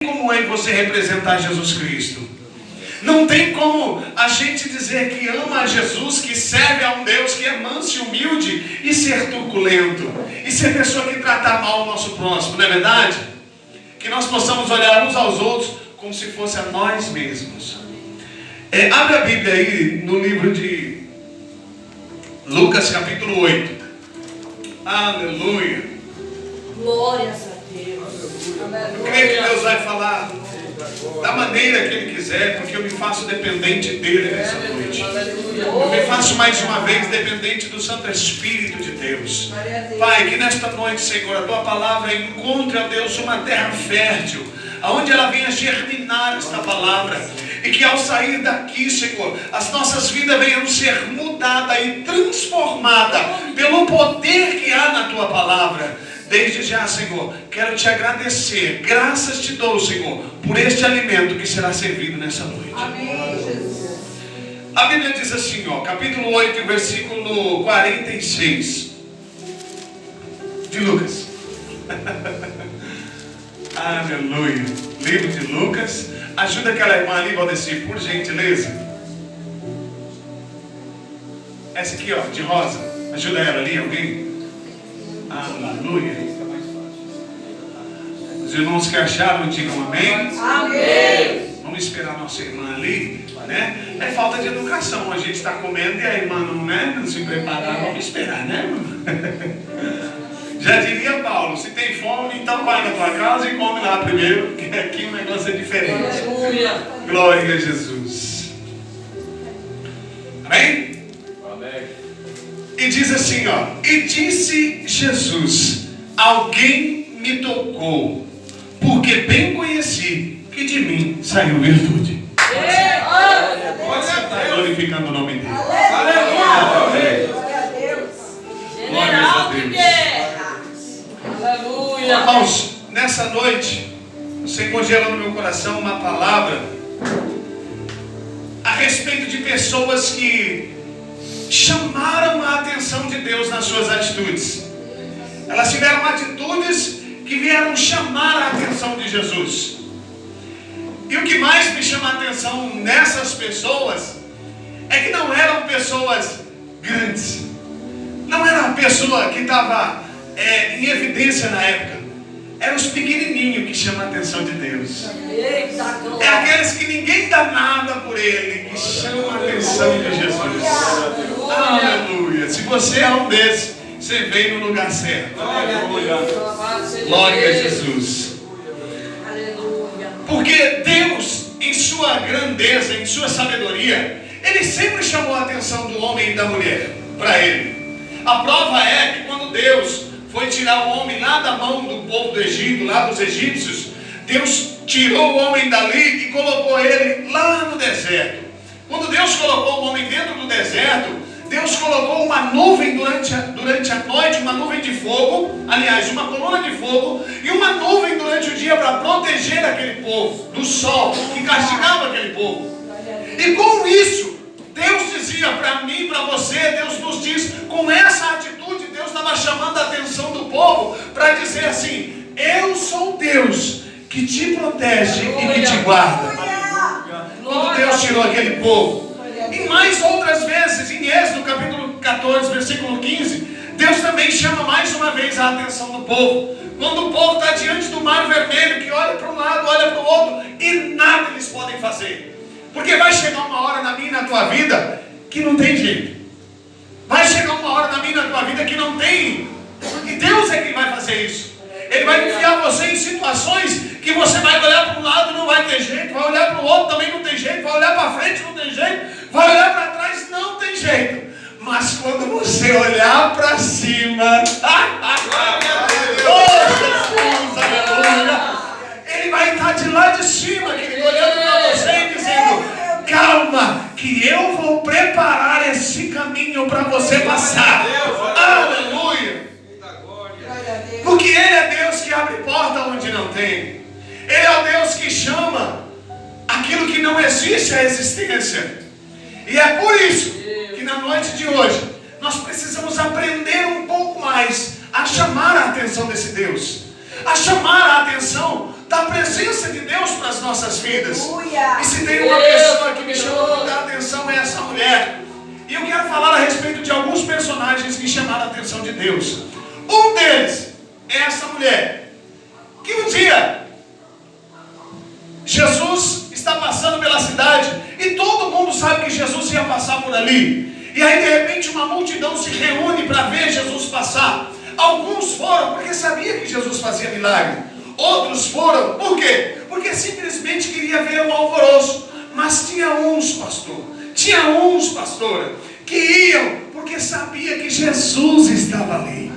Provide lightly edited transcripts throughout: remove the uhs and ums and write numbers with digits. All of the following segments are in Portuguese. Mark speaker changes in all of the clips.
Speaker 1: Como é você representar Jesus Cristo? Não tem como a gente dizer que ama a Jesus, que serve a um Deus que é manso e humilde, e ser truculento, e ser pessoa que trata mal o nosso próximo, não é verdade? Que nós possamos olhar uns aos outros como se fosse a nós mesmos. Abre a Bíblia aí no livro de Lucas capítulo 8. Aleluia.
Speaker 2: Glórias a Deus.
Speaker 1: Eu creio que Deus vai falar da maneira que Ele quiser, porque eu me faço dependente dEle nessa noite. Eu me faço mais uma vez dependente do Santo Espírito de Deus. Pai, que nesta noite, Senhor, a Tua palavra encontre, ó Deus, uma terra fértil, aonde ela venha germinar esta palavra, e que ao sair daqui, Senhor, as nossas vidas venham ser mudadas e transformadas pelo poder que há na Tua palavra. Desde já, Senhor, quero te agradecer. Graças te dou, Senhor, por este alimento que será servido nessa noite.
Speaker 2: Amém, Jesus.
Speaker 1: A Bíblia diz assim, capítulo 8, versículo 46 de Lucas. Aleluia. Livro de Lucas. Ajuda aquela irmã ali, Valdeci, por gentileza. Essa aqui, de rosa. Ajuda ela ali, alguém? Aleluia. Os irmãos que acharam, digam amém.
Speaker 2: Amém.
Speaker 1: Vamos esperar a nossa irmã ali, né? É falta de educação. A gente está comendo e a irmã não se preparar. Vamos esperar, né? Já diria Paulo, se tem fome, então vai na tua casa e come lá primeiro, porque aqui o negócio é diferente.
Speaker 2: Aleluia.
Speaker 1: Glória a Jesus. Amém?
Speaker 3: Amém.
Speaker 1: E diz assim, e disse Jesus: alguém me tocou, porque bem conheci que de mim saiu virtude. Pode sentar glorificando o nome dele.
Speaker 2: Aleluia.
Speaker 1: Glória a Deus.
Speaker 2: Aleluia.
Speaker 1: Irmãos, nessa noite, o Senhor gerou no meu coração uma palavra a respeito de pessoas que chamaram a atenção de Deus nas suas atitudes. Elas tiveram atitudes que vieram chamar a atenção de Jesus. E o que mais me chama a atenção nessas pessoas é que não eram pessoas grandes. Não era uma pessoa que estava em evidência na época. Eram os pequenininhos que chamam a atenção de Deus. É aqueles que ninguém dá nada por ele, que chamam a atenção de Jesus. Aleluia. Se você é um desses, você veio no lugar certo. Aleluia. Glória a Jesus. Porque Deus, em sua grandeza, em sua sabedoria, Ele sempre chamou a atenção do homem e da mulher para Ele. A prova é que quando Deus foi tirar o homem lá da mão do povo do Egito, lá dos egípcios, Deus tirou o homem dali e colocou ele lá no deserto. Quando Deus colocou o homem dentro do deserto, Deus colocou uma nuvem durante a noite, uma nuvem de fogo, aliás, uma coluna de fogo, e uma nuvem durante o dia para proteger aquele povo do sol que castigava aquele povo. E com isso, Deus dizia para mim, para você, Deus nos diz, com essa atitude, Deus estava chamando a atenção do povo para dizer assim: eu sou Deus que te protege e que te guarda. Quando Deus tirou aquele povo. E mais outras vezes, em Êxodo capítulo 14, versículo 15, Deus também chama mais uma vez a atenção do povo. Quando o povo está diante do mar vermelho, que olha para um lado, olha para o outro, e nada eles podem fazer. Porque vai chegar uma hora na minha e na tua vida que não tem jeito. Vai chegar uma hora na minha e na tua vida que não tem. E Deus é quem vai fazer isso. Ele vai enfiar você em situações que você vai olhar para um lado, não vai ter jeito. Vai olhar para o outro, também não tem jeito. Vai olhar para frente, não tem jeito. Vai olhar para trás, não tem jeito. Mas quando você olhar para cima, Ele vai estar de lá de cima, querido, olhando para você e dizendo: calma, que eu vou preparar esse caminho para você passar. Aleluia. Porque Ele é Deus que abre porta onde não tem. Ele é o Deus que chama aquilo que não existe à existência. E é por isso que na noite de hoje nós precisamos aprender um pouco mais a chamar a atenção desse Deus, a chamar a atenção da presença de Deus para as nossas vidas.
Speaker 2: Aleluia.
Speaker 1: E se tem uma pessoa que me chamou muita atenção, é essa mulher. E eu quero falar a respeito de alguns personagens que chamaram a atenção de Deus. Um deles é essa mulher, que um dia Jesus está passando pela cidade e todo mundo sabe que Jesus ia passar por ali. E aí de repente uma multidão se reúne para ver Jesus passar. Alguns foram porque sabia que Jesus fazia milagre. Outros foram, por quê? Porque simplesmente queria ver o alvoroço. Mas tinha uns, pastora, que iam porque sabia que Jesus estava ali.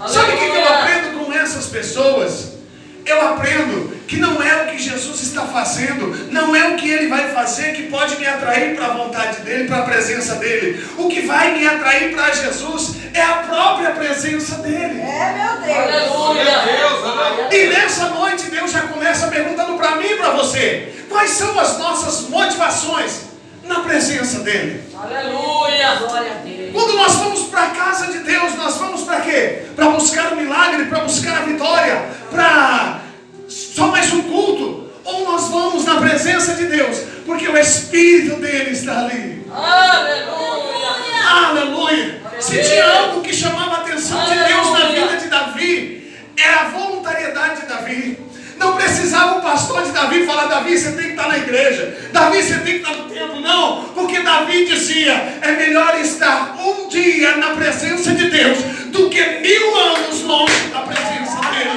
Speaker 1: Sabe o que eu aprendo com essas pessoas? Eu aprendo que não é o que Jesus está fazendo, não é o que Ele vai fazer que pode me atrair para a vontade dEle, para a presença dEle. O que vai me atrair para Jesus é a própria presença dEle.
Speaker 2: Meu Deus. Aleluia.
Speaker 1: E nessa noite Deus já começa perguntando para mim e para você: quais são as nossas motivações na presença dEle?
Speaker 2: Aleluia. Glória a Deus.
Speaker 1: Quando nós vamos para a casa de Deus, nós vamos para quê? Para buscar o milagre, para buscar a vitória, para só mais um culto? Ou nós vamos na presença de Deus porque o Espírito dele está ali?
Speaker 2: Aleluia.
Speaker 1: Aleluia. Se tinha algo que chamava a atenção de Deus na vida de Davi, era a voluntariedade de Davi. Não precisava o pastor de Davi falar: Davi, você tem que estar na igreja, Davi, você tem que estar no templo. Não, porque Davi dizia: é melhor estar um dia na presença de Deus do que 1000 anos longe da presença dele.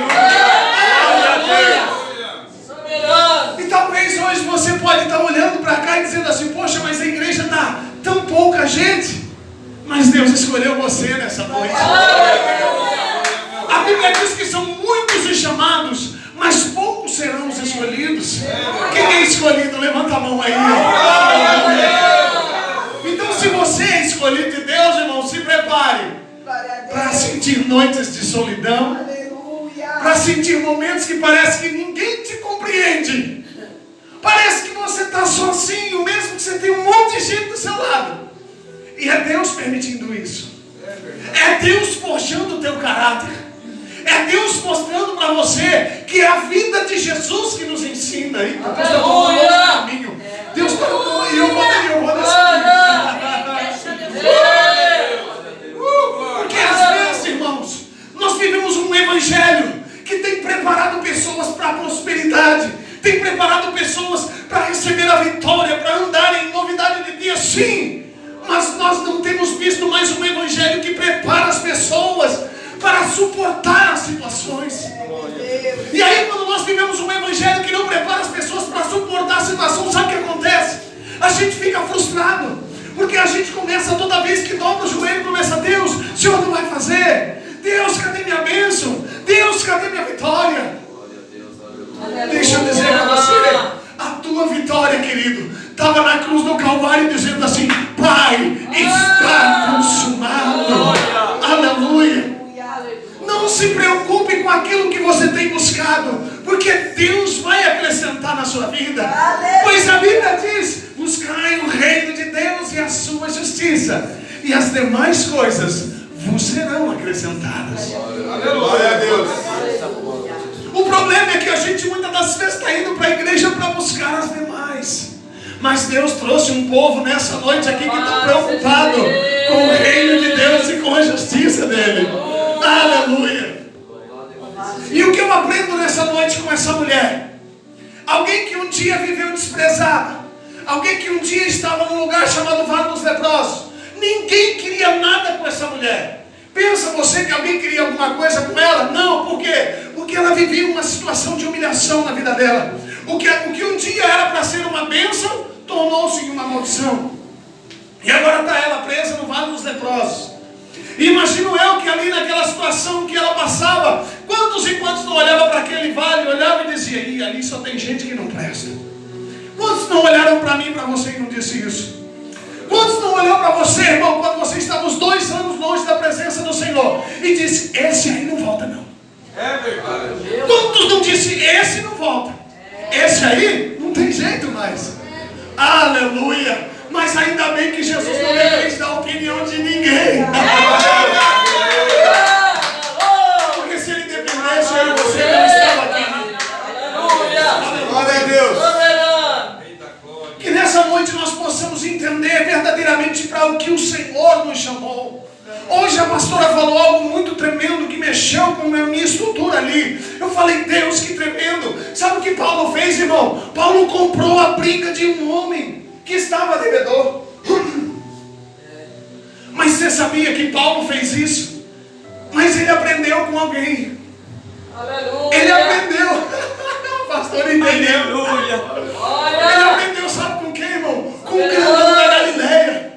Speaker 1: E talvez hoje você pode estar olhando para cá e dizendo assim: poxa, mas a igreja está tão pouca gente. Mas Deus escolheu você nessa noite. A Bíblia diz que são muitos os chamados, mas poucos serão os escolhidos. Quem é escolhido? Levanta a mão aí. Então, se você é escolhido de Deus, irmão, se prepare para sentir noites de solidão, para sentir momentos que parece que ninguém te compreende. Parece que você está sozinho, mesmo que você tenha um monte de gente do seu lado. E é Deus permitindo isso. É Deus forjando o teu caráter. É Deus mostrando para você que é a vida de Jesus que nos ensina. E Deus está tomando outro caminho. Deus está tomando. E eu vou porque às vezes, irmãos, nós vivemos um evangelho que tem preparado pessoas para a prosperidade, tem preparado pessoas para receber a vitória, para andar em novidade de dia, sim. Mas nós não temos visto mais um evangelho que prepara as pessoas para suportar as situações. E aí, quando nós vivemos um evangelho que não prepara as pessoas para suportar a situação, sabe o que acontece? A gente fica frustrado, porque a gente começa, toda vez que dobra o joelho, começa: Deus, o Senhor não vai fazer? Deus, cadê minha bênção? Deus, cadê minha vitória? Deixa eu dizer para você, a tua vitória, querido, estava na cruz do Calvário, dizendo assim: Pai, está consumado. Aleluia. Não se preocupe com aquilo que você tem buscado, porque Deus vai acrescentar na sua vida. Pois a Bíblia diz: buscai o reino de Deus e a sua justiça, e as demais coisas vos serão acrescentadas.
Speaker 3: Glória a Deus.
Speaker 1: O problema é que a gente muitas das vezes está indo para a igreja para buscar as demais. Mas Deus trouxe um povo nessa noite aqui que está preocupado com o reino de Deus e com a justiça dele. Aleluia. E o que eu aprendo nessa noite com essa mulher? Alguém que um dia viveu desprezada, alguém que um dia estava num lugar chamado Vale dos Leprosos. Ninguém queria nada com essa mulher. Pensa você que alguém queria alguma coisa com ela? Não, por quê? Porque ela vivia uma situação de humilhação na vida dela. O que um dia era para ser uma bênção, tornou-se uma maldição. E agora está ela presa no Vale dos Leprosos. E imagino eu que ali naquela situação que ela passava, quantos e quantos não olhavam para aquele vale, olhavam e diziam: e ali só tem gente que não presta. Quantos não olharam para mim e para você e não disse isso? Quantos não olhou para você, irmão, quando você estava uns 2 anos longe da presença do Senhor e disse: esse aí não volta não?
Speaker 3: É verdade.
Speaker 1: Quantos não disse: esse não volta? Esse aí não tem jeito mais. Aleluia. Mas ainda bem que Jesus não depende da opinião de ninguém. Porque se ele dependesse, eu e você não estava aqui.
Speaker 3: Deus.
Speaker 2: Soberano.
Speaker 1: Que nessa noite nós possamos entender verdadeiramente para o que o Senhor nos chamou. Hoje a pastora falou algo muito tremendo que mexeu com a minha estrutura ali. Eu falei, Deus, que tremendo. Sabe o que Paulo fez, irmão? Paulo comprou a briga de um homem que estava devedor. Mas você sabia que Paulo fez isso? Mas ele aprendeu com alguém.
Speaker 2: Aleluia.
Speaker 1: Ele aprendeu. O pastor entendeu. Ele aprendeu, sabe com quem, irmão? Com o grandão da Galileia.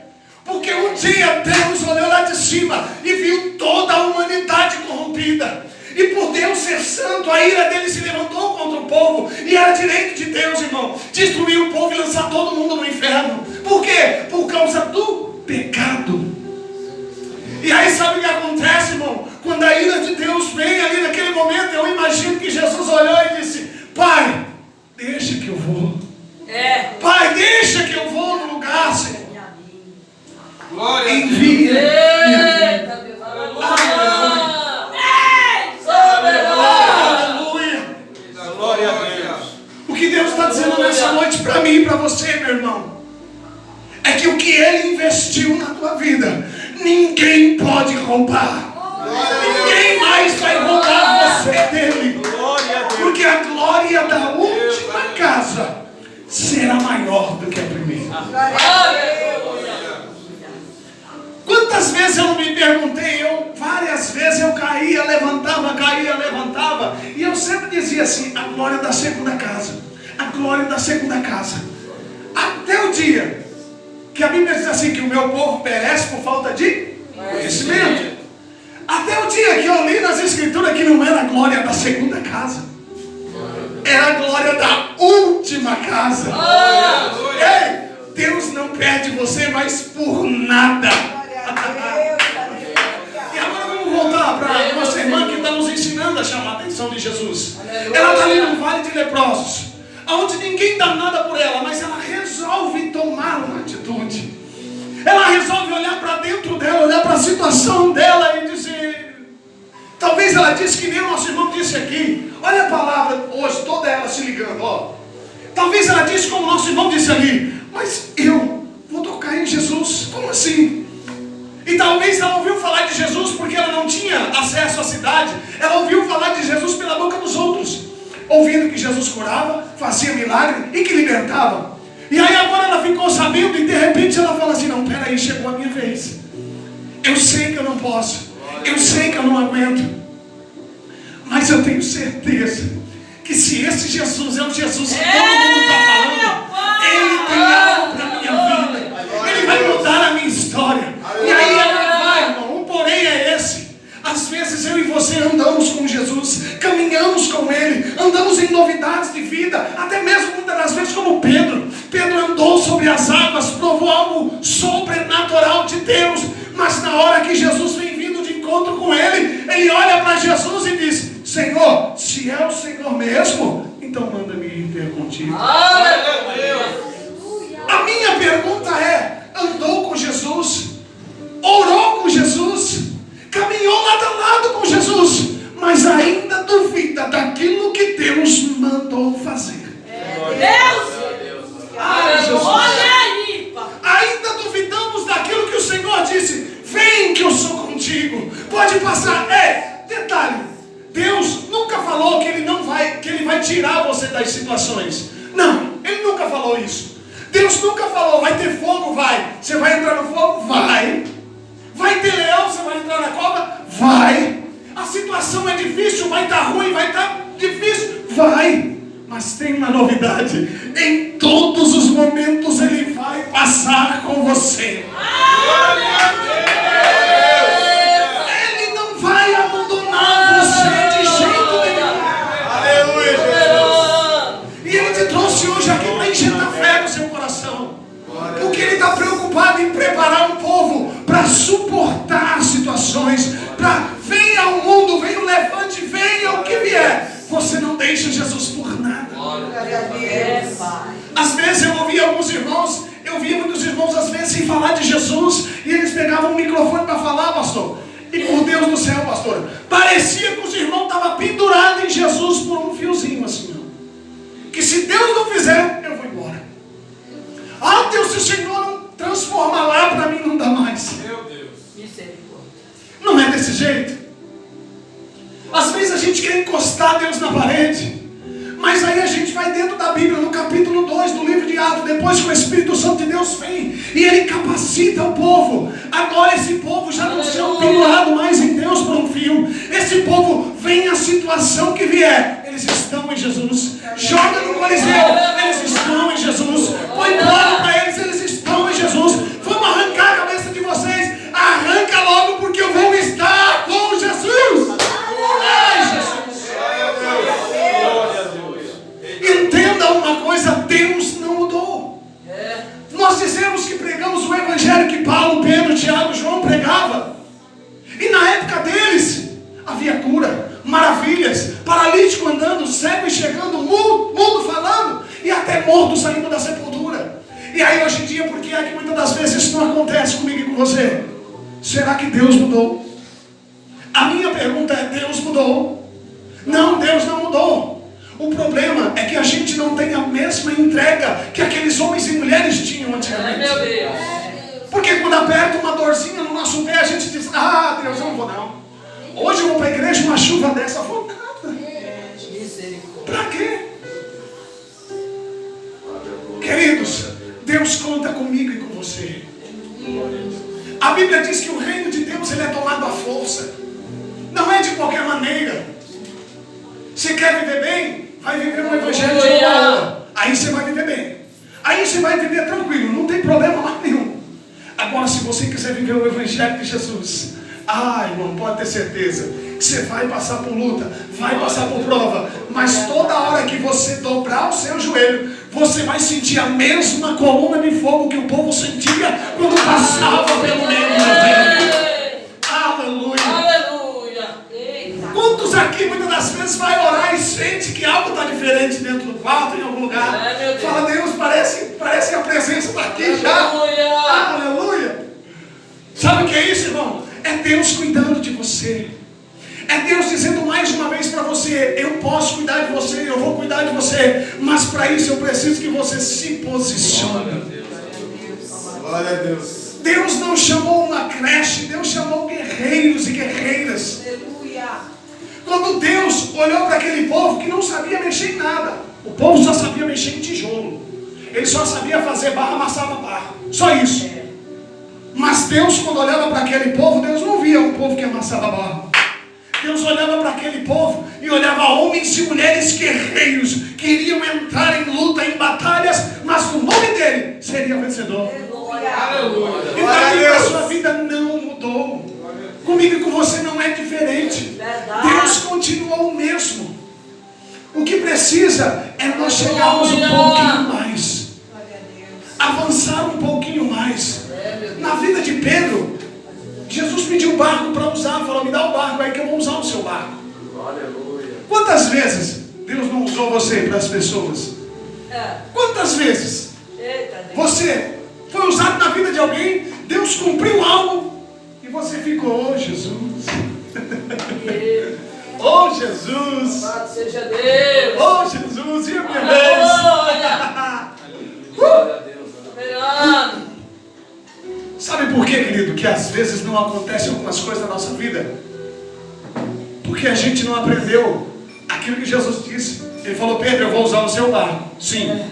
Speaker 1: Porque um dia Deus olhou lá de cima e viu toda a humanidade corrompida. E por Deus ser santo, a ira dele se levantou contra o povo. E era direito de Deus, irmão, destruir o povo e lançar todo mundo no inferno. Por quê? Por causa do pecado. E aí sabe o que acontece, irmão? Quando a ira de Deus vem ali naquele momento, eu imagino que Jesus olhou e disse, Pai, deixa que eu vou. Pai, deixa que eu vou no lugar, Senhor.
Speaker 3: Glória a Deus.
Speaker 1: Envia.
Speaker 2: Eita, Deus.
Speaker 1: Aleluia.
Speaker 3: Glória a Deus.
Speaker 1: O que Deus está dizendo nessa noite para mim e para você, meu irmão, é que o que Ele investiu na tua vida, ninguém pode roubar. Ninguém mais vai roubar você dele. Porque a glória da última casa será maior do que a primeira. Quantas vezes eu não me perguntei, várias vezes eu caía, levantava, e eu sempre dizia assim, a glória da segunda casa, a glória da segunda casa. Até o dia que a Bíblia diz assim, que o meu povo perece por falta de conhecimento. Até o dia que eu li nas escrituras que não era a glória da segunda casa, era a glória da última casa. Ei, Deus não perde você mais por nada. E agora vamos voltar para a nossa irmã que está nos ensinando a chamar a atenção de Jesus. Ela está ali no vale de leprosos, onde ninguém dá nada por ela, mas ela resolve tomar uma atitude. Ela resolve olhar para dentro dela, olhar para a situação dela e dizer, talvez ela disse que nem o nosso irmão disse aqui, olha a palavra hoje, toda ela se ligando, ó. Talvez ela disse como o nosso irmão disse ali, mas eu vou tocar em Jesus, como assim? E talvez ela ouviu falar de Jesus porque ela não tinha acesso à cidade, ela ouviu falar de Jesus pela boca dos outros, ouvindo que Jesus curava, fazia milagre e que libertava. E aí agora ela ficou sabendo e de repente ela fala assim, não, peraí, chegou a minha vez. Eu sei que eu não posso, eu sei que eu não aguento, mas eu tenho certeza que se esse Jesus é o Jesus que todo mundo está falando, Ele tem algo para a minha vida, Ele vai mudar a minha história. E aí ela vai, irmão, o porém é esse. Às vezes eu e você andamos com Jesus, caminhamos com Ele, andamos em novidades de vida, até mesmo muitas das vezes como Pedro. Pedro andou sobre as águas, provou algo sobrenatural de Deus, mas na hora que Jesus vem vindo de encontro com ele, ele olha para Jesus e diz, Senhor, se é o Senhor mesmo, então manda-me ir ter contigo. A minha pergunta é, andou com Jesus, orou com Jesus, caminhou lado a lado com Jesus, mas ainda duvida daquilo que Deus mandou fazer.
Speaker 2: Olha aí,
Speaker 1: ainda duvidamos daquilo que o Senhor disse, vem que eu sou contigo, pode passar. Detalhe, Deus nunca falou que Ele vai tirar você das situações. Não, Ele nunca falou isso. Deus nunca falou, vai ter fogo, vai. Você vai entrar no fogo? Vai. Vai ter leão, você vai entrar na cova? Vai. A situação é difícil, vai estar ruim, vai estar difícil? Vai. Mas tem uma novidade, em todos os momentos Ele vai passar com você. Ele não vai abandonar você de jeito nenhum.
Speaker 3: Aleluia, Jesus.
Speaker 1: E Ele te trouxe hoje aqui para injetar fé no seu coração, porque Ele está preocupado em preparar um povo para suportar situações, para venha o mundo, venha o levante, venha o que vier. Você não deixa Jesus por nada. Às vezes eu ouvia alguns irmãos, eu via muitos irmãos às vezes sem falar de Jesus, e eles pegavam o microfone para falar, pastor. E por Deus do céu, pastor, parecia que os irmãos estavam pendurados em Jesus por um fiozinho assim, ó. Que se Deus não fizer, eu vou embora. Ah, Deus, se o Senhor não transformar lá, para mim não dá mais.
Speaker 3: Meu Deus.
Speaker 2: Misericórdia.
Speaker 1: Não é desse jeito. Às vezes a gente quer encostar Deus na parede, mas aí a gente vai dentro da Bíblia, no capítulo 2 do livro de Atos, depois que o Espírito Santo de Deus vem e ele capacita o povo. Agora esse povo já não se pendurado mais em Deus por um fio. Esse povo vem a situação que vier, eles estão em Jesus. Joga no Coliseu, eles estão em Jesus. Põe bola para eles, eles estão em Jesus. Vamos arrancar a cabeça de vocês. Arranca logo, porque eu vou estar com Jesus. Ai, Jesus. Entenda uma coisa, Deus não mudou. Nós dizemos que pregamos o evangelho que Paulo, Pedro, Tiago, João pregava. E na época deles havia cura, maravilhas, paralítico andando, cego enxergando, mudo falando e até morto saindo da sepultura. E aí hoje em dia, por que é que muitas das vezes isso não acontece comigo e com você? Será que Deus mudou? A minha pergunta é: Deus mudou? Não, Deus não mudou. O problema é que a gente não tem a mesma entrega que aqueles homens e mulheres tinham antigamente.
Speaker 2: Meu Deus.
Speaker 1: Porque quando aperta uma dorzinha no nosso pé, a gente diz: ah, Deus, eu não vou não. Hoje eu vou para a igreja, uma chuva dessa, eu vou nada. Para quê? Queridos, Deus conta comigo e com você. A Bíblia diz que o reino de Deus ele é tomado à força. Não é de qualquer maneira. Você quer viver bem? Vai viver um evangelho de boa. Aí você vai viver bem. Aí você vai viver tranquilo, não tem problema mais nenhum. Agora, se você quiser viver o evangelho de Jesus, irmão, pode ter certeza que você vai passar por luta, vai passar por prova, mas toda hora que você dobrar o seu joelho, você vai sentir a mesma coluna de fogo que o povo sentia quando passava pelo meio do deserto. Aleluia.
Speaker 2: Aleluia. Eita.
Speaker 1: Quantos aqui muitas das vezes vai orar e sente que algo está diferente dentro do quarto, em algum lugar?
Speaker 2: Meu Deus.
Speaker 1: Fala: Deus, parece que a presença está aqui já.
Speaker 2: Aleluia.
Speaker 1: Aleluia. Sabe o que é isso, irmão? É Deus cuidando de você. É Deus dizendo mais uma vez para você: eu posso cuidar de você, eu vou cuidar de você, mas para isso eu preciso que você se posicione.
Speaker 3: Glória a Deus.
Speaker 1: Deus não chamou uma creche, Deus chamou guerreiros e guerreiras.
Speaker 2: Aleluia.
Speaker 1: Quando Deus olhou para aquele povo que não sabia mexer em nada, o povo só sabia mexer em tijolo, ele só sabia fazer barra, amassava barra, só isso. Mas Deus, quando olhava para aquele povo, Deus não via um povo que amassava barra. Deus olhava para aquele povo e olhava homens e mulheres guerreiros que iriam entrar em luta, em batalhas, mas o nome dele seria vencedor.
Speaker 3: Aleluia.
Speaker 1: E daí a sua vida não mudou. Comigo e com você não é diferente. Deus continua o mesmo. O que precisa é nós chegarmos um pouquinho mais, avançar um pouquinho mais. Na vida de Pedro, Jesus pediu o barco para usar, falou: me dá o barco aí que eu vou usar o seu barco.
Speaker 3: Aleluia.
Speaker 1: Quantas vezes Deus não usou você para as pessoas? Quantas vezes você foi usado na vida de alguém, Deus cumpriu algo e você ficou: oh Jesus, oh Jesus,
Speaker 2: Louvado seja Deus.
Speaker 1: oh Jesus, e a minha vez?
Speaker 2: Glória a Deus. Soberano.
Speaker 1: Sabe por quê, querido, que às vezes não acontecem algumas coisas na nossa vida? Porque a gente não aprendeu aquilo que Jesus disse. Ele falou: Pedro, eu vou usar o seu barco, sim,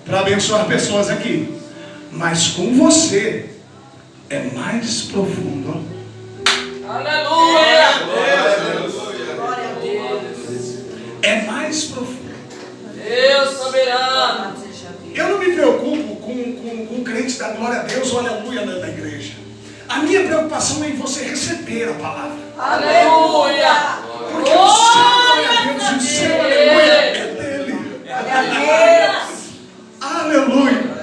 Speaker 1: para abençoar pessoas aqui, mas com você é mais profundo.
Speaker 2: Aleluia.
Speaker 3: Glória a Deus.
Speaker 1: É mais profundo.
Speaker 2: Deus soberano.
Speaker 1: Eu não me preocupo com o crente da glória a Deus ou aleluia da igreja. A minha preocupação é em você receber a palavra.
Speaker 2: Aleluia.
Speaker 1: Porque o seu glória a Deus e o seu aleluia é dele. Aleluia.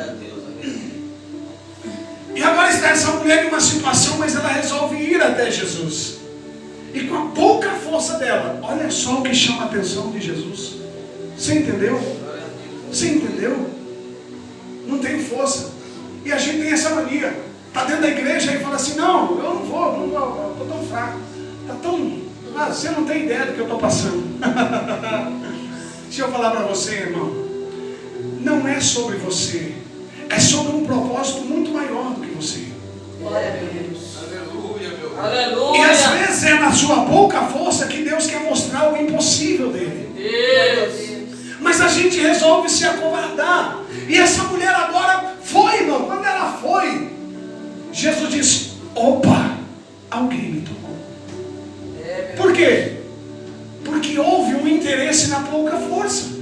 Speaker 1: E agora está essa mulher em uma situação, mas ela resolve ir até Jesus. E com a pouca força dela, olha só o que chama a atenção de Jesus. Você entendeu? Você entendeu? Não tem força. E a gente tem essa mania. Está dentro da igreja e fala assim: não, eu não vou, eu estou tão fraco. Está tão... você não tem ideia do que eu estou passando. Deixa eu falar para você, irmão. não é sobre você. É sobre um propósito muito maior do que você.
Speaker 2: Glória a Deus.
Speaker 3: Aleluia, meu.
Speaker 2: Aleluia.
Speaker 1: E às vezes é na sua pouca força que Deus quer mostrar o impossível dele.
Speaker 2: Deus.
Speaker 1: Mas a gente resolve se acovardar. E essa mulher agora foi, irmão. Quando ela foi, Jesus disse: opa, alguém me tocou. Por quê? Porque houve um interesse na pouca força.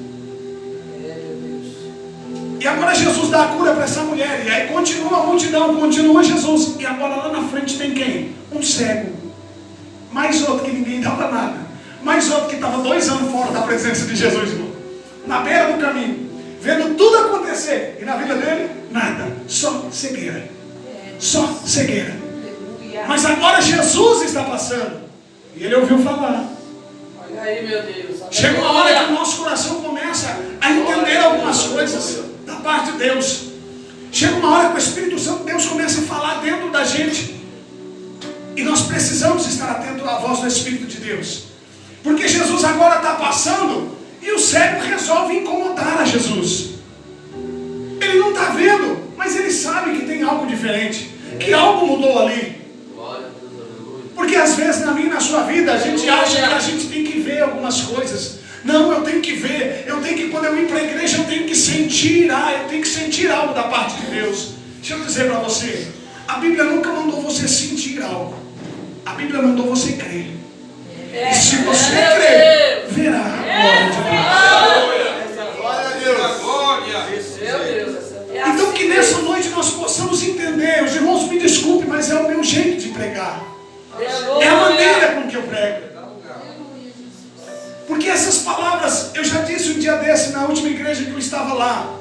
Speaker 1: E agora Jesus dá a cura para essa mulher. E aí continua a multidão, continua Jesus. E agora lá na frente tem quem? Um cego. Mais outro que ninguém dava nada. Mais outro que estava 2 anos fora da presença de Jesus, irmão. Na beira do caminho, vendo tudo acontecer. E na vida dele, nada. Só cegueira. Só cegueira. Mas agora Jesus está passando. E ele ouviu falar.
Speaker 2: Olha aí, meu Deus.
Speaker 1: Chega uma hora que o nosso coração começa a entender algumas coisas da parte de Deus. Chega uma hora que o Espírito Santo de Deus começa a falar dentro da gente. E nós precisamos estar atentos à voz do Espírito de Deus. Porque Jesus agora está passando e o cego resolve incomodar a Jesus. Ele não está vendo, mas ele sabe que tem algo diferente. Que algo mudou ali. Porque às vezes na minha e na sua vida a gente acha que a gente tem que ver algumas coisas. Não, eu tenho que ver. Eu tenho que, quando eu ir para a igreja, eu tenho que sentir. Eu tenho que sentir algo da parte de Deus. Deixa eu dizer para você. A Bíblia nunca mandou você sentir algo. A Bíblia mandou você crer. E se você crer, verá a glória de Deus.
Speaker 3: Glória a Deus. Glória.
Speaker 2: Meu Deus.
Speaker 1: Então que nessa noite nós possamos entender. Os irmãos me desculpem, mas é o meu jeito de pregar. É a maneira com que eu prego. Porque essas palavras, eu já disse um dia desse na última igreja que eu estava lá.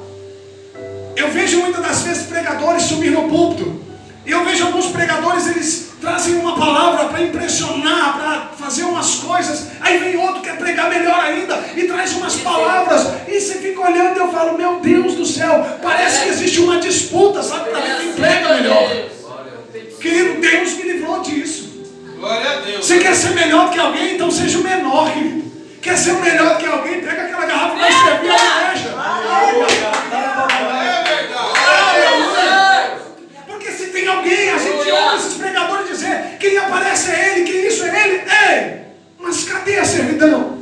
Speaker 1: Eu vejo muitas das vezes pregadores subir no púlpito. E eu vejo alguns pregadores, eles trazem uma palavra para impressionar, para fazer umas coisas. Aí vem outro que quer pregar melhor ainda e traz umas palavras. E você fica olhando e eu falo, meu Deus do céu, parece que existe uma disputa, sabe, para ver quem prega melhor. Querido, Deus me livrou disso.
Speaker 3: Glória a Deus.
Speaker 1: Você quer ser melhor do que alguém? Então seja o menor, querido. Quer ser o melhor do que alguém? Pega aquela garrafa e vai servir a igreja.
Speaker 3: É verdade.
Speaker 1: Porque se tem alguém, a gente ouve esses pregadores dizer, quem aparece é ele, quem isso é ele. Ei, mas cadê a servidão?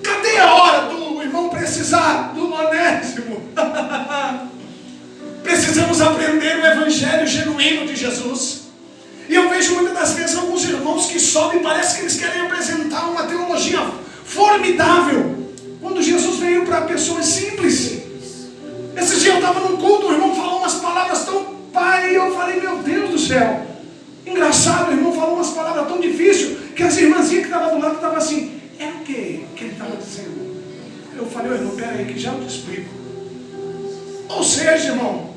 Speaker 1: Cadê a hora do irmão precisar do Onésimo? Precisamos aprender o evangelho genuíno de Jesus. E eu vejo muitas das vezes alguns irmãos que sobem, parece que eles querem apresentar uma teologia formidável, quando Jesus veio para pessoas simples. Esses dias eu estava num culto, o irmão falou umas palavras tão pai, e eu falei, meu Deus do céu. Engraçado, o irmão falou umas palavras tão difíceis, que as irmãzinhas que estavam do lado estavam assim, é o que ele estava dizendo? Eu falei, irmão, peraí que já eu te explico. Ou seja, irmão,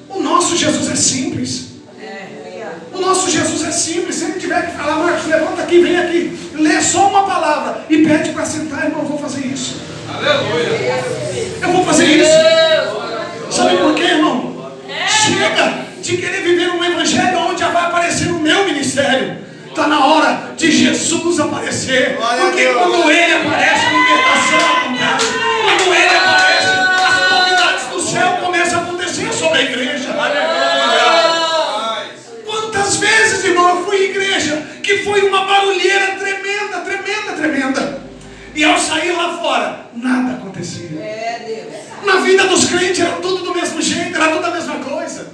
Speaker 1: o nosso Jesus é simples. O nosso Jesus é simples. Se ele tiver que falar, Marcos, levanta aqui, vem aqui, lê só uma palavra e pede para sentar, irmão, eu vou fazer isso.
Speaker 3: Aleluia.
Speaker 1: Eu vou fazer isso. Sabe por quê, irmão? Chega de querer viver um evangelho onde já vai aparecer o meu ministério. Está na hora de Jesus aparecer. Porque quando ele aparece, a libertação acontece. Quando ele aparece, as novidades do céu começam a acontecer sobre a igreja. Quantas vezes, irmão, eu fui em igreja que foi uma barulheira tremenda, tremenda, tremenda. E ao sair lá fora, nada acontecia. Na vida dos crentes era tudo do mesmo jeito, era tudo a mesma coisa.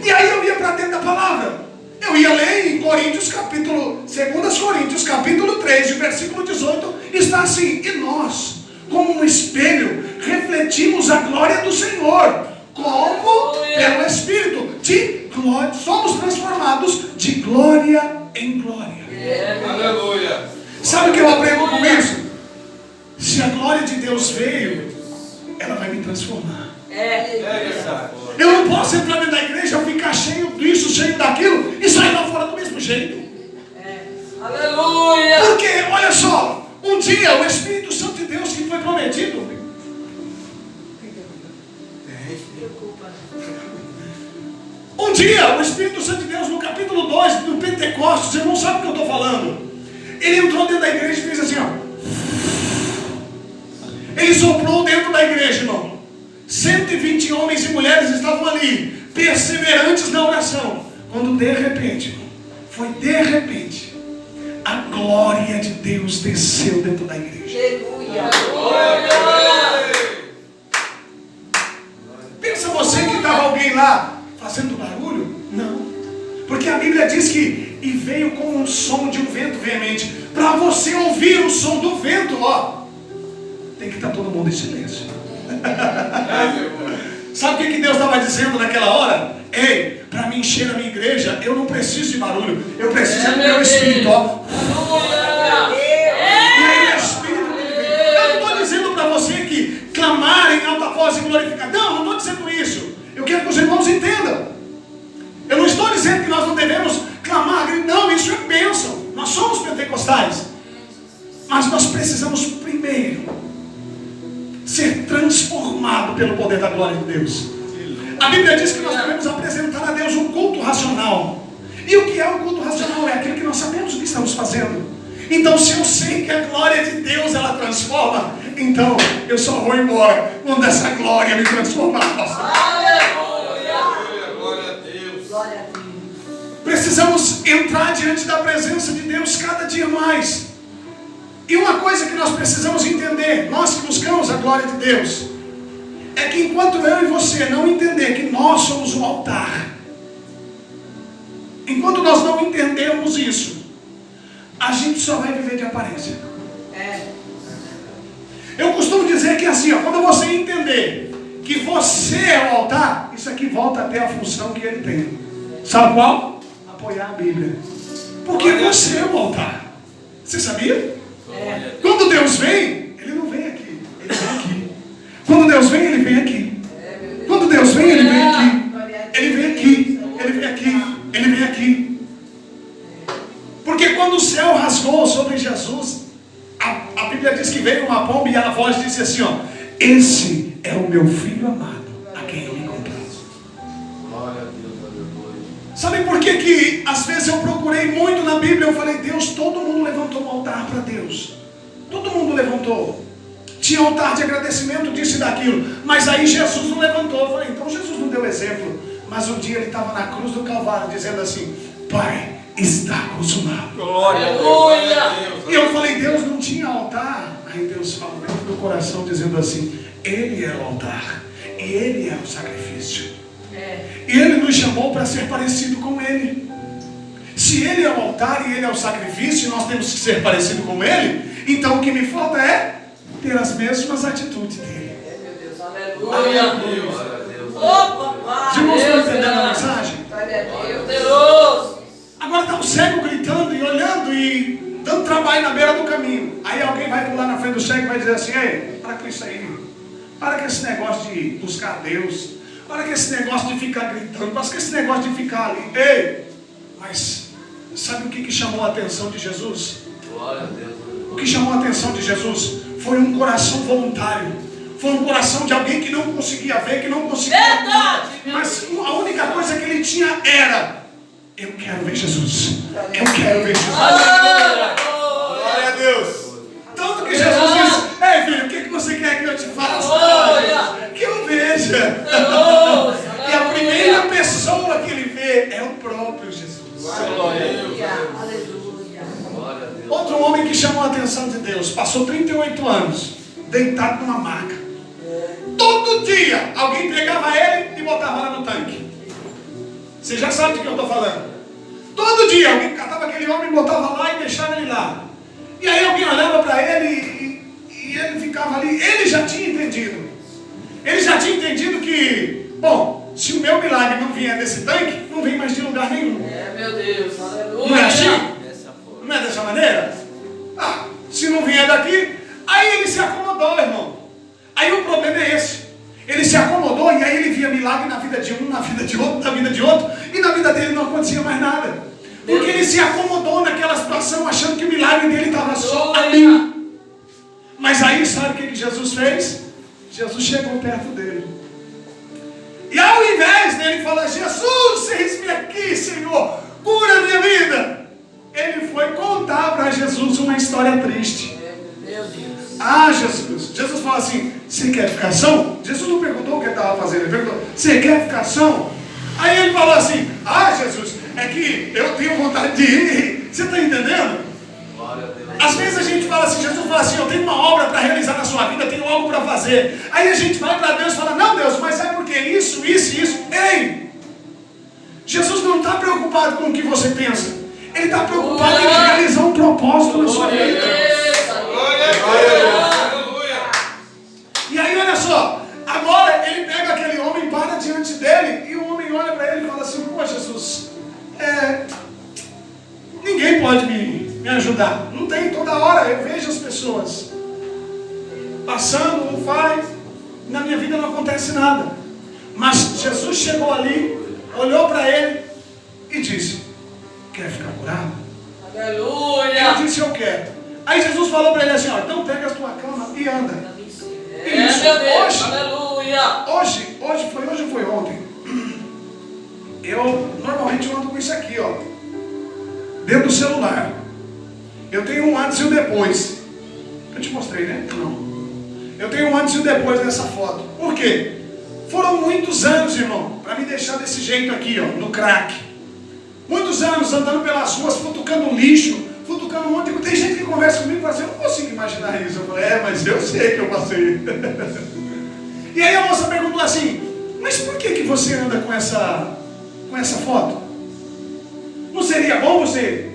Speaker 1: E aí eu ia para dentro da palavra. Eu ia ler em Coríntios capítulo, 2 Coríntios capítulo 3, versículo 18, está assim, e nós, como um espelho, refletimos a glória do Senhor, como pelo Espírito, de glória, somos transformados de glória em glória.
Speaker 3: Aleluia.
Speaker 1: Sabe o que eu aprendo com isso? Se a glória de Deus veio, ela vai me transformar.
Speaker 3: É verdade.
Speaker 1: Eu não posso entrar dentro da igreja, ficar cheio disso, cheio daquilo e sair lá fora do mesmo jeito.
Speaker 2: Aleluia.
Speaker 1: Porque, olha só, um dia o Espírito Santo de Deus que foi prometido. Um dia o Espírito Santo de Deus, no capítulo 2 do Pentecostes, você não sabe o que eu estou falando. Ele entrou dentro da igreja e fez assim, ó. Ele soprou dentro da igreja, irmão. 120 homens e mulheres estavam ali, perseverantes na oração. Quando de repente, irmão, foi de repente, a glória de Deus desceu dentro da igreja. Pensa você que estava alguém lá fazendo barulho? Não. Porque a Bíblia diz que e veio com um som de um vento veemente. Para você ouvir o som do vento, ó, tem que estar todo mundo em silêncio. Sabe o que Deus estava dizendo naquela hora? Ei, para me encher a minha igreja, eu não preciso de barulho, eu preciso do meu espírito, ó. E aí o espírito dele vem. Eu não estou dizendo para você que clamar em alta voz e glorificar. Não estou dizendo isso. Eu quero que os irmãos entendam. Eu não estou dizendo que nós não devemos clamar. Não, isso é bênção. Nós somos pentecostais. Mas nós precisamos primeiro ser transformado pelo poder da glória de Deus. A Bíblia diz que nós devemos apresentar a Deus um culto racional. E o que é o culto racional? É aquilo que nós sabemos o que estamos fazendo. Então, se eu sei que a glória de Deus ela transforma, então eu só vou embora quando essa glória me transformar.
Speaker 3: Glória a Deus.
Speaker 1: Precisamos entrar diante da presença de Deus cada dia mais. E uma coisa que nós precisamos entender, nós que buscamos a glória de Deus, é que enquanto eu e você não entender que nós somos o altar, enquanto nós não entendermos isso, a gente só vai viver de aparência. Eu costumo dizer que assim, ó, quando você entender que você é o altar, isso aqui volta até a função que ele tem. Sabe qual? Apoiar a Bíblia. Porque você é o altar. Você sabia? Quando Deus vem, Ele não vem aqui, Ele vem aqui. Quando Deus vem, Ele vem aqui. Quando Deus vem, Ele vem aqui. Ele vem aqui, Ele vem aqui, Ele vem aqui. Porque quando o céu rasgou sobre Jesus, a Bíblia diz que veio uma pomba e a voz disse assim, ó: esse é o meu filho amado, a quem eu me comprazo.
Speaker 3: Glória a Deus, aleluia.
Speaker 1: Sabe por que às vezes eu procurei muito na Bíblia? Eu falei, Deus, todo mundo levantou um altar para Deus. Todo mundo levantou. Tinha altar de agradecimento, disso e daquilo. Mas aí Jesus não levantou. Eu falei, então Jesus não deu exemplo. Mas um dia ele estava na cruz do Calvário dizendo assim: Pai, está consumado.
Speaker 3: Glória a Deus. Glória a Deus.
Speaker 1: E eu falei, Deus não tinha altar. Aí Deus falou dentro do coração dizendo assim: Ele é o altar e Ele é o sacrifício. E Ele nos chamou para ser parecido com Ele. Se Ele é o altar e Ele é o sacrifício, e nós temos que ser parecido com Ele, então o que me falta é ter as mesmas atitudes dele.
Speaker 2: Meu Deus, aleluia.
Speaker 3: Glória a Deus.
Speaker 1: Os irmãos estão entendendo a mensagem?
Speaker 2: Deus.
Speaker 1: Agora está o cego gritando e olhando e dando trabalho na beira do caminho. Aí alguém vai pular na frente do cego e vai dizer assim: ei, para com isso aí. Para com esse negócio de buscar Deus. Para com esse negócio de ficar gritando. Para com esse negócio de ficar ali. Ei, mas sabe o que chamou a atenção de Jesus?
Speaker 3: Glória a Deus.
Speaker 1: O que chamou a atenção de Jesus foi um coração voluntário. Foi um coração de alguém que não conseguia ver, que não conseguia ver. Mas a única coisa que ele tinha era: eu quero ver Jesus. Eu quero ver Jesus.
Speaker 3: Glória a Deus.
Speaker 1: Tanto que Jesus disse: ei filho, o que você quer que eu te faça? Que eu veja. E a primeira pessoa que ele vê é o próprio Jesus.
Speaker 3: Glória a Deus.
Speaker 2: Aleluia.
Speaker 1: Outro homem que chamou a atenção de Deus, passou 38 anos, deitado numa maca. Todo dia alguém pegava ele e botava lá no tanque. Você já sabe de que eu estou falando. Todo dia alguém catava aquele homem, botava lá e deixava ele lá. E aí alguém olhava para ele e ele ficava ali. Ele já tinha entendido. Ele já tinha entendido que, bom, se o meu milagre não vier desse tanque, não vem mais de lugar nenhum.
Speaker 2: Meu Deus, aleluia.
Speaker 1: Não é assim? Não é dessa maneira? Se não vier daqui, aí ele se acomodou, irmão. Aí o problema é esse. Ele se acomodou e aí ele via milagre na vida de um, na vida de outro, na vida de outro, e na vida dele não acontecia mais nada. Porque ele se acomodou naquela situação, achando que o milagre dele estava só ali. Mas aí sabe o que Jesus fez? Jesus chegou perto dele. E ao invés dele falar: Jesus, eis-me aqui, Senhor, cura a minha vida, ele foi contar para Jesus uma história triste.
Speaker 2: Meu Deus.
Speaker 1: Ah, Jesus. Jesus fala assim, você quer ficar são? Jesus não perguntou o que ele estava fazendo, ele perguntou, você quer ficar são? Aí ele falou assim, ah, Jesus, é que eu tenho vontade de ir. Você está entendendo?
Speaker 3: Glória a Deus.
Speaker 1: Às vezes a gente fala assim, Jesus fala assim, eu tenho uma obra para realizar na sua vida, eu tenho algo para fazer. Aí a gente vai para Deus e fala, não Deus, mas é porque isso, isso e isso. Ei! Jesus não está preocupado com o que você pensa. Ele está preocupado em realizar um propósito na sua vida. E aí olha só, agora ele pega aquele homem, para diante dele, e o homem olha para ele e fala assim, pô Jesus, ninguém pode me ajudar. Não tem, toda hora eu vejo as pessoas passando, não faz, na minha vida não acontece nada. Mas Jesus chegou ali, olhou para ele e disse, quer ficar curado?
Speaker 2: Aleluia.
Speaker 1: Ele disse, eu quero. Aí Jesus falou para ele assim, ó, então pega a tua cama e anda.
Speaker 2: Meu Deus. Aleluia.
Speaker 1: Hoje ou foi ontem? Eu normalmente ando com isso aqui, ó, dentro do celular. Eu tenho um antes e um depois. Eu te mostrei, né? Não. Eu tenho um antes e um depois nessa foto. Por quê? Foram muitos anos, irmão, para me deixar desse jeito aqui, ó, no crack. Muitos anos andando pelas ruas, futucando lixo, futucando um monte de coisa. Tem gente que conversa comigo e fala assim, eu não consigo imaginar isso. Eu falei, mas eu sei que eu passei. E aí a moça perguntou assim, mas por que você anda com essa foto? Não seria bom você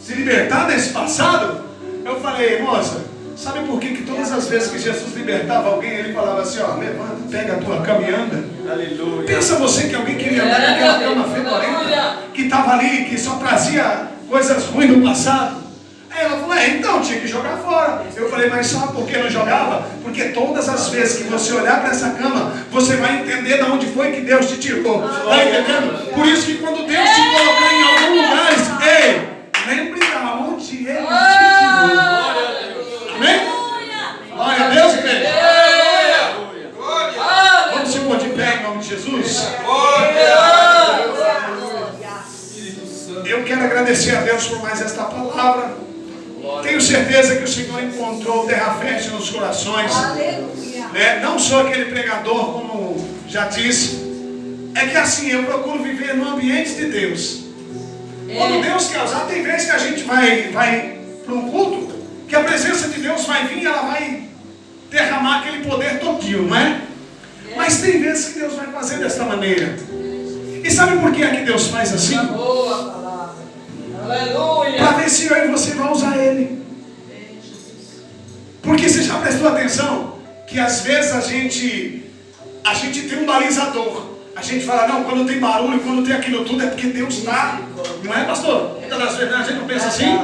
Speaker 1: se libertar desse passado? Eu falei, moça, sabe por que todas as vezes que Jesus libertava alguém, ele falava assim, ó, levanta, pega a tua cama e anda?
Speaker 3: Aleluia.
Speaker 1: Pensa você que alguém queria andar naquela cama fedorenta, que estava ali, que só trazia coisas ruins do passado. Aí ela falou, então tinha que jogar fora. Eu falei, mas sabe por que não jogava? Porque todas as vezes que você olhar para essa cama, você vai entender de onde foi que Deus te tirou. Está entendendo? Por isso que quando Deus te colocar em algum lugar, ei, lembre de onde Ele te tirou. Amém? Glória a Deus, igreja. Vamos se pôr de pé em nome de Jesus. Eu quero agradecer a Deus por mais esta palavra. Tenho certeza que o Senhor encontrou terra fértil nos corações. Né? Não sou aquele pregador, como já disse. É que assim, eu procuro viver no ambiente de Deus. Quando Deus quer usar, tem vezes que a gente vai para um culto, que a presença de Deus vai vir e ela vai derramar aquele poder todinho, não é? Mas tem vezes que Deus vai fazer desta maneira. E sabe por que é que Deus faz assim?
Speaker 2: Boa palavra. Aleluia.
Speaker 1: Para ver se eu e você vão usar Ele. Porque você já prestou atenção que às vezes a gente tem um balizador. A gente fala, não, quando tem barulho, quando tem aquilo tudo, é porque Deus está. Não é, pastor? Muitas das vezes a gente não pensa assim.